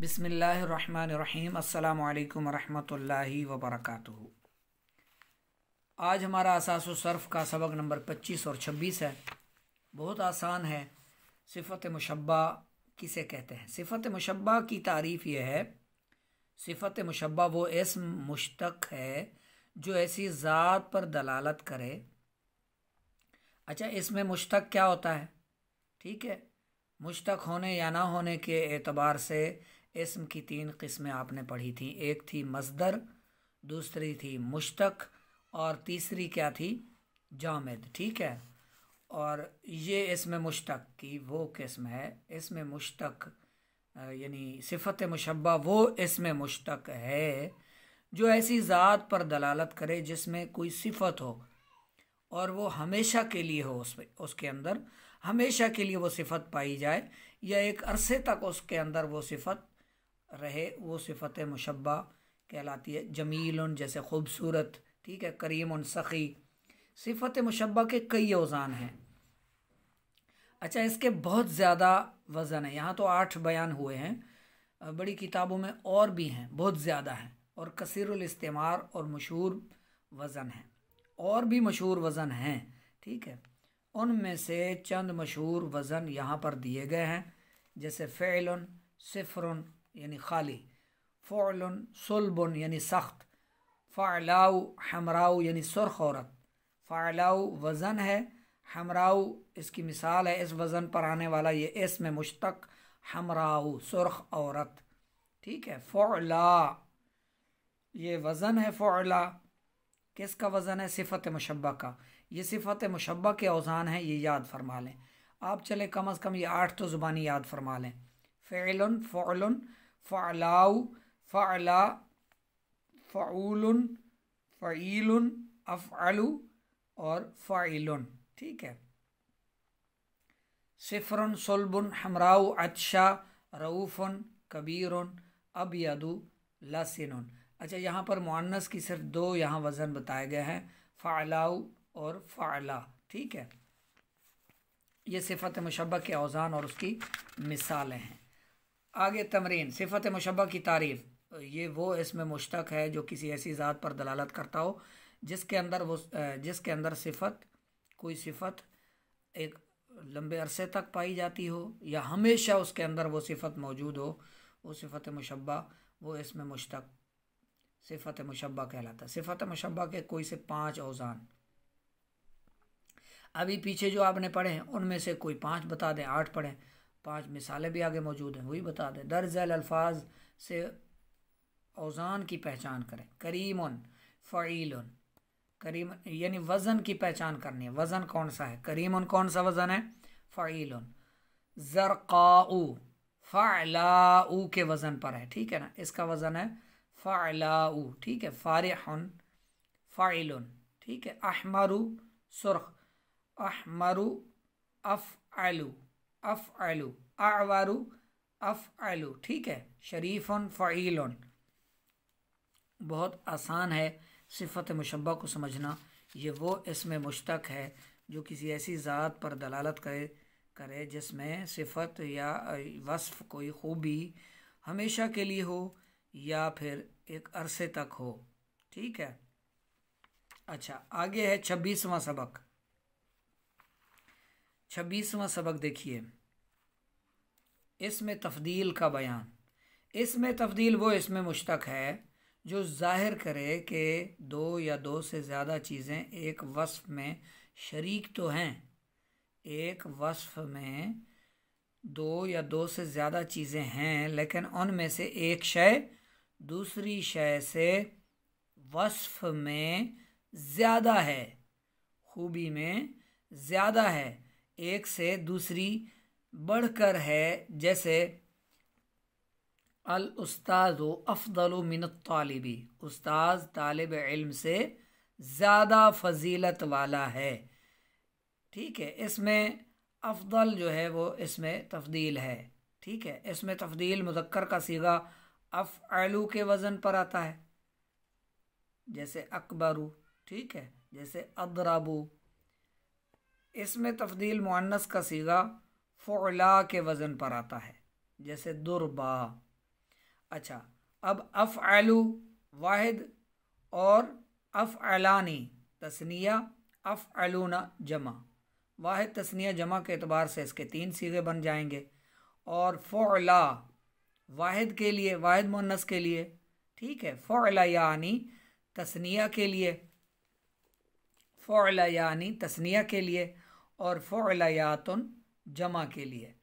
बिस्मिल्लाहिर्रहमानिर्रहीम। अस्सलामु अलैकुम वरहमतुल्लाहि वबरकातुहू। आज हमारा असासु सर्फ़ का सबक नंबर 25 और 26 है। बहुत आसान है। सिफ़त मुशब्बा किसे कहते हैं? सिफ़त मुशब्बा की तारीफ़ यह है, सिफ़त मुशब्बा वो इस्म मुश्तक है जो ऐसी ज़ात पर दलालत करे। अच्छा, इसमें मुश्तक क्या होता है? ठीक है, मुश्तक होने या ना होने के एतबार से इस्म की 3 किस्में आपने पढ़ी थी। एक थी मस्दर, दूसरी थी मुश्तक और तीसरी क्या थी? जामिद। ठीक है, और ये इसमें मुश्तक की वो किस्म है। इसमें मुश्तक यानी सिफ़त मुशब्बा वो इसमें मुश्तक है जो ऐसी ज़ात पर दलालत करे जिसमें कोई सिफ़त हो और वो हमेशा के लिए हो, उसके अंदर हमेशा के लिए वो सिफ़त पाई जाए या एक अरसे तक उसके अंदर वो सिफ़त रहे, वो सिफ़त मुशब्बा कहलाती है। जमीलन जैसे खूबसूरत, ठीक है। करीमुन सखी। सिफ़त मुशब्बा के कई औज़ान हैं। अच्छा, इसके बहुत ज़्यादा वज़न है। यहाँ तो 8 बयान हुए हैं, बड़ी किताबों में और भी हैं, बहुत ज़्यादा हैं और कसीरुल इस्तेमाल और मशहूर वज़न है, और भी मशहूर वज़न हैं। ठीक है, उनमें से चंद मशहूर वज़न यहाँ पर दिए गए हैं, जैसे फ़ेलन सिफ़रुन यानी खाली, फ़ुअलुन सुल्बुन यानी सख्त, फ़अलाउ हमराउ यानी सुर्ख औरत। फ़अलाउ वज़न है, हमराउ इसकी मिसाल है। इस वज़न पर आने वाला ये इसमें मुश्तक हमराउ सुर्ख औरत। ठीक है, फ़ुअला ये वज़न है। फ़ुअला किसका वज़न है? सिफ़त मुशब्बा का। ये सिफ़त मुशब्बा के औज़ान हैं, ये याद फरमा लें आप। चले कम अज़ कम ये 8 तो ज़ुबानी याद फरमा लें। फ़िअलुन फ़ुअलुन फ़अलाउ फ़अला फ़अूलुन फ़ईलुन अफ़अलु और फ़ाइलुन। ठीक है, सिफ़रुन सुल्बुन हमराउ अत्शा रऊफ़ुन कबीरुन अबयदु लसिनुन। अच्छा, यहाँ पर मुअन्नस की सिर्फ 2 यहाँ वज़न बताए गए हैं, फ़अलाउ और फ़अला। ठीक है, ये सिफ़त मुशब्बा के औज़ान और उसकी मिसालें हैं। आगे तमरीन। सिफ़त मुशब्बा की तारीफ़, ये वो इसमें मुश्तक है जो किसी ऐसी ज़ात पर दलालत करता हो जिसके अंदर सिफ़त कोई सिफ़त एक लंबे अरसे तक पाई जाती हो या हमेशा उसके अंदर वो सिफ़त मौजूद हो। वो सिफ़त मुशब्बा वो इसमें मुश्तक सिफ़त मुशब्बा कहलाता है। सिफ़त मुशब्बा के कोई से 5 औज़ान अभी पीछे जो आपने पढ़े हैं उनमें से कोई 5 बता दें। 8 पढ़ें, 5 मिसालें भी आगे मौजूद हैं, वही बता दें। दर्जल अल्फाज से औज़ान की पहचान करें। करीमुन फ़ईलुन, करीम यानी वज़न की पहचान करनी है। वज़न कौन सा है? करीमुन कौन सा वज़न है? फ़ईलुन। ज़रक़ाउ फ़अलाउ के वज़न पर है, ठीक है ना, इसका वज़न है फ़अलाउ। ठीक है, फ़ारिहुन फ़ाइलुन। ठीक है, अहमरु सुर्ख अहमरु अफ़अलु अफ़अलु अअवरु अफ़अलु। ठीक है, शरीफुन फ़ईलुन। बहुत आसान है सिफ़त मुशब्बा को समझना। ये वो इसमें मुश्तक है जो किसी ऐसी ज़ात पर दलालत करे जिसमें सिफ़त या वस्फ़ कोई खूबी हमेशा के लिए हो या फिर एक अरसे तक हो। ठीक है, अच्छा आगे है 26वां सबक। 26वां सबक देखिए, इसमें तफ़दील का बयान। इसमें तफ़दील वो इसमें मुश्तक है जो ज़ाहिर करे कि 2 या 2 से ज़्यादा चीज़ें एक वस्फ़ में शरीक तो हैं। एक वस्फ़ में 2 या 2 से ज़्यादा चीज़ें हैं, लेकिन उनमें से एक शय दूसरी शय से वस्फ़ में ज़्यादा है, खूबी में ज़्यादा है, एक से दूसरी बढ़कर है। जैसे अल उस्ताज़ु अफ़दलु मिनत तालिबी, उस्ताज़ तालिब इल्म से ज़्यादा फ़जीलत वाला है। ठीक है, इसमें अफ़दल जो है वो इसमें तफ़दील है। ठीक है, इसमें तफ़दील मुज़क्कर का सीगा अफ़अलु के वज़न पर आता है, जैसे अकबरू। ठीक है, जैसे अदरबू। इसमें तफ़दील मुअन्नस का सीगा फ़ुअला के वज़न पर आता है, जैसे दुरबा। अच्छा, अब अफ़अलु वाहिद और अफ़अलानी तस्निया, अफ़अलूना जमा। वाहिद तस्निया जमा के एतबार से इसके 3 सीगे बन जाएंगे। और फ़ुअला वाहिद के लिए, वाहिद मुन्नस के लिए, ठीक है। फ़ुअला यानी तस्निया के लिए, फ़ुअला यानी तस्निया के लिए, और फ़ुअलयातुन जमा के लिए।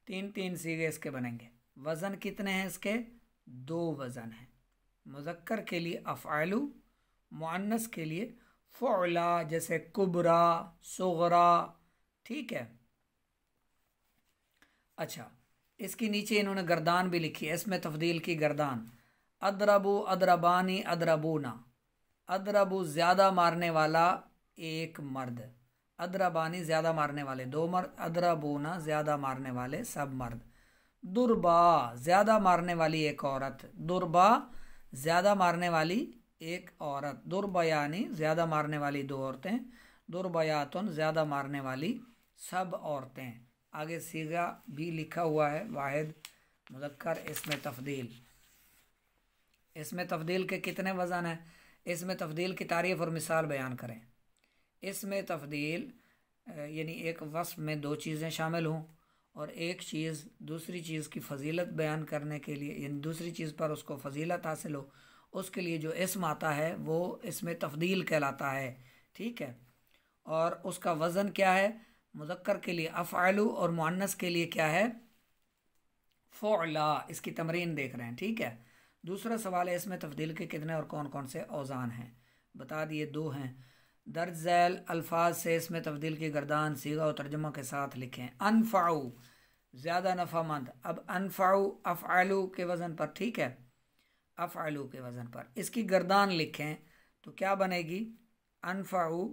3 सीगे इसके बनेंगे। वज़न कितने हैं इसके? 2 वज़न हैं। मुज़क्कर के लिए अफ़अलु, मुअन्नस के लिए फ़ुअला, जैसे कुबरा, सुगरा, ठीक है। अच्छा, इसकी नीचे इन्होंने गर्दान भी लिखी है, इसमें तफदील की गर्दान। अदरबू, अदरबानी, अदरबूना। अदरबू ज़्यादा मारने वाला एक मर्द, अदरबानी ज़्यादा मारने वाले 2 मर्द, अदरबूना ज़्यादा मारने वाले सब मर्द। दुर्बा ज़्यादा मारने वाली एक औरत, दुर्बा ज़्यादा मारने वाली एक औरत। दुर्बयानी ज़्यादा मारने वाली 2 औरतें। दुर्बयातुन ज़्यादा मारने वाली सब औरतें। आगे सीगा भी लिखा हुआ है, वाहिद मुज़क्कर, इसमें तफदील। इसमें तफदील के कितने वज़न हैं? इसमें तफदील की तारीफ़ और मिसाल बयान करें। इसमें तफदील यानी एक वस्फ में 2 चीज़ें शामिल हों और एक चीज़ दूसरी चीज़ की फ़जीलत बयान करने के लिए, यानी दूसरी चीज़ पर उसको फ़जीलत हासिल हो, उसके लिए जो इस्म आता है वो इसमें तफदील कहलाता है, ठीक है। और उसका वज़न क्या है? मुज़क्कर के लिए अफ़अलु और मुअन्नस के लिए क्या है? फ़ुअला। इसकी तमरीन देख रहे हैं, ठीक है। दूसरा सवाल है, इसमें तफदील के कितने और कौन कौन से औज़ान हैं? बता दिए 2 हैं। दर्ज झैल अल्फाज से इसमें तफदील की गर्दान सीगा और तर्जुमा के साथ लिखें। अनफ़अु ज़्यादा नफ़ामंद। अब अनफ़अु अफ़अलु के वज़न पर, ठीक है, अफ़अलु के वज़न पर इसकी गर्दान लिखें तो क्या बनेगी? अनफ़अु,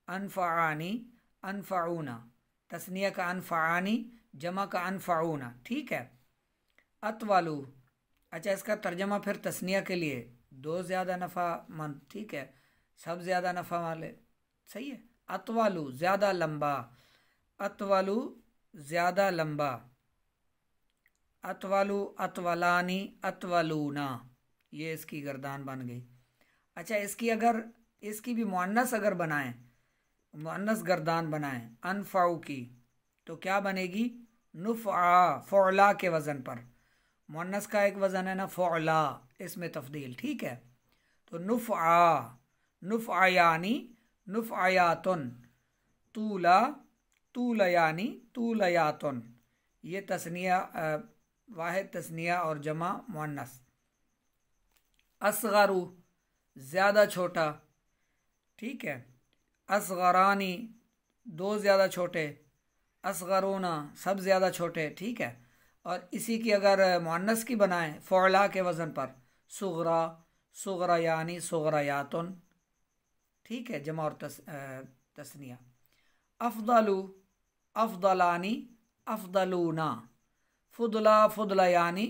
अनफ़अनी, अनफ़अूना। तस्निया का अनफ़अनी, जमा का अनफ़अूना, ठीक है। अतवालु, अच्छा इसका तर्जमा फिर तस्निया के लिए 2 ज़्यादा नफ़ामंद, ठीक है, सब ज़्यादा नफ़ा वाले, सही है। अतवालु ज़्यादा लंबा, अतवालु ज़्यादा लंबा। अतवालु, अतवलानी, अतवलूना, ये इसकी गर्दान बन गई। अच्छा, इसकी भी मुअन्नस अगर बनाएं, मुअन्नस गर्दान बनाएं अनफ़अउ की, तो क्या बनेगी? नुफ़आ, फ़ुअला के वज़न पर। मुअन्नस का एक वज़न है ना फ़ुअला, इसमें तफदील, ठीक है। तो नुफ़आ, नुफ़अयानी, नुफ़अयातुन। तूला, तूलयानी, तूलयातुन। ये तस्निया वाहिद तस्निया और जमा मुअन्नस। असगरु ज़्यादा छोटा, ठीक है। असगरानी 2 ज़्यादा छोटे। असगरूना सब ज़्यादा छोटे, ठीक है। और इसी की अगर मुअन्नस की बनाएं फ़ुअला के वज़न पर, सुगरा, सुगरा यानी सुगरायातुन, ठीक है, जमा और तस्निया। अफ़दलु, अफ़दलानी, अफ़दलूना। फ़ुदला, फ़ुदलयानी,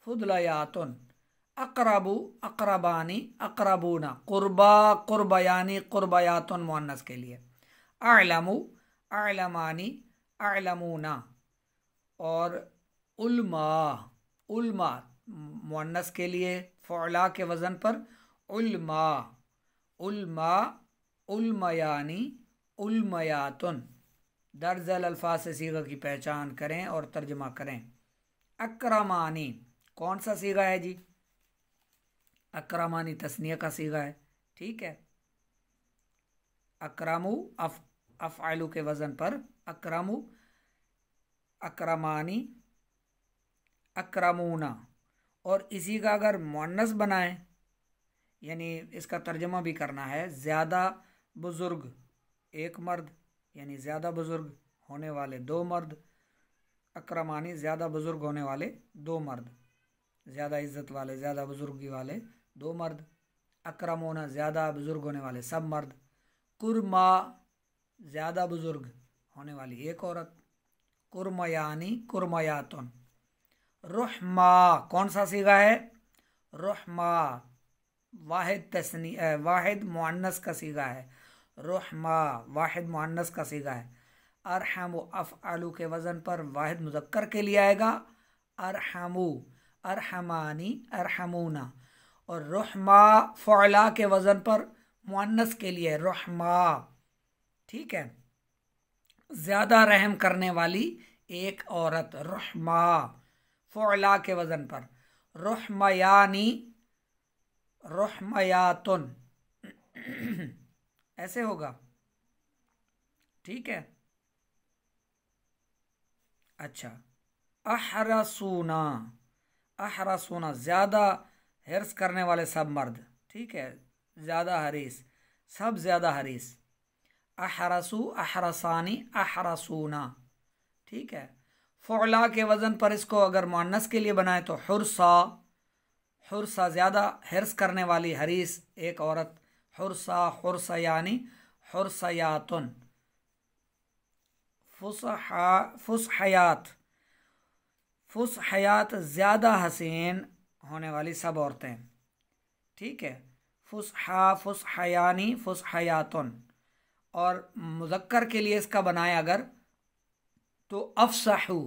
फ़ुदलयातुन। अक़रबु, अक़रबानी, अक़रबूना। क़ुरबा, क़ुरबयानी, क़ुरबयातुन मुअन्नस के लिए। अअलमु, अअलमानी, अअलमूना। और उल्मा, उल्मा मुअन्नस के लिए फ़ुअला के वज़न पर उल्मा, उल्मा, उल्मयानी, उल्मयातुन। दर्ज झैल अल्फाज से सीगा की पहचान करें और तर्जमा करें। अकरमानी कौन सा सीगा है जी? अकरमानी तस्निया का सीगा है, ठीक है। अकरमु अफ़अलु के वज़न पर अकरमु, अकरमानी, अकरमूना। और इसी का अगर मुअन्नस बनाएं, यानी इसका तर्जमा भी करना है, ज़्यादा बुज़ुर्ग एक मर्द, यानी ज़्यादा बुज़ुर्ग होने वाले 2 मर्द। अकरमानी ज़्यादा बुज़ुर्ग होने वाले 2 मर्द, ज़्यादा इज़्ज़त वाले, ज़्यादा बुज़ुर्गी वाले 2 मर्द। अकरमूना ज़्यादा बुज़ुर्ग होने वाले सब मर्द। कुरमा ज़्यादा बुज़ुर्ग होने वाली एक औरत। कुरमयानी, कुरमयातुन। रुहमा कौन सा सीगा है? रुहमा वाहिद तस्नी वाहिद मुअन्नस का सीगा है। रुहमा वाहिद मुअन्नस का सीगा है। अरहमु अफ़अलु के वज़न पर वाहिद मुज़क्कर के लिए आएगा अरहमु। अरहमानी अरहमूना। और रुहमा फ़ुअला के वज़न पर मुअन्नस के लिए रुहमा, ठीक है, ज़्यादा रहम करने वाली एक औरत, रुहमा फ़ुअला के वज़न पर। रुहमयानी रुहमयातुन ऐसे होगा, ठीक है। अच्छा, अहरसूना, अहरसूना ज़्यादा हिर्स करने वाले सब मर्द, ठीक है, ज़्यादा हरीस, सब ज़्यादा हरीस। अहरसू अहरसानी अहरसूना, ठीक है। फ़ुअला के वज़न पर इसको अगर मुअन्नस के लिए बनाए तो हुरसा, हुरसा ज़्यादा हिर्स करने वाली हरीस एक औरत, हुरसा हुरसयानी हुरसयातुन। फुसहयात, फुसहयात ज़्यादा हसीन होने वाली सब औरतें, ठीक है। फुसहा फुसहयानी फुसहयातुन। और मुज़क्कर के लिए इसका बनाए अगर तो अफ़सहू,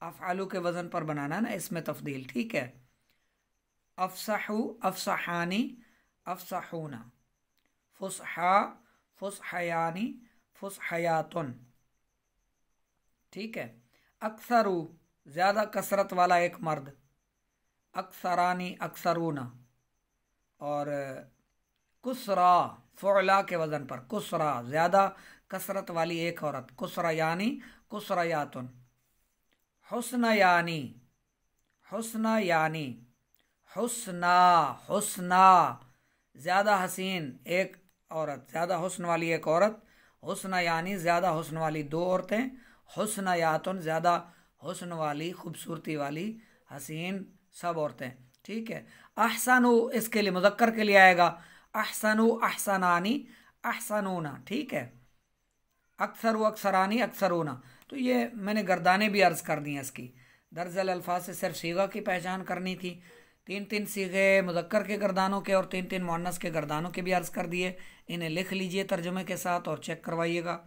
अफ़अलू के वज़न पर बनाना ना, इसमें तफ़दील, ठीक है। अफ़सहू अफ़सहानी अफ़सहूना। फुसहा फुसहयानी फुसहयातुन, ठीक है। अक्सरू ज़्यादा कसरत वाला एक मर्द, अक्सरानी अक्सरूना। और कुसरा फ़ुअला के वज़न पर कुसरा ज़्यादा कसरत वाली एक औरत, कुसरा यानी कुसरयातुन। हुस्ना यानी हुस्ना यानी हुस्ना, हुस्ना ज़्यादा हसीन एक औरत, ज़्यादा हुस्न वाली एक औरत। हुस्ना यानी ज़्यादा हुस्न वाली दो औरतें। हुस्ना यातुन ज़्यादा हुस्न वाली, खूबसूरती वाली, हसीन सब औरतें, ठीक है। अहसनु इसके लिए मुज़क्कर के लिए आएगा अहसनु अहसनानी अहसनूना, ठीक है। अक्सर अक्सरानी अक्सरूना। तो ये मैंने गर्दानें भी अर्ज़ कर दी हैं इसकी। दर्जल अल्फाज से सिर्फ सीगा की पहचान करनी थी। 3-3 सीगे मुज़क्कर के गर्दानों के और 3-3 मुअन्नस के गर्दानों के भी अर्ज़ कर दिए। इन्हें लिख लीजिए तर्जुमे के साथ और चेक करवाइएगा।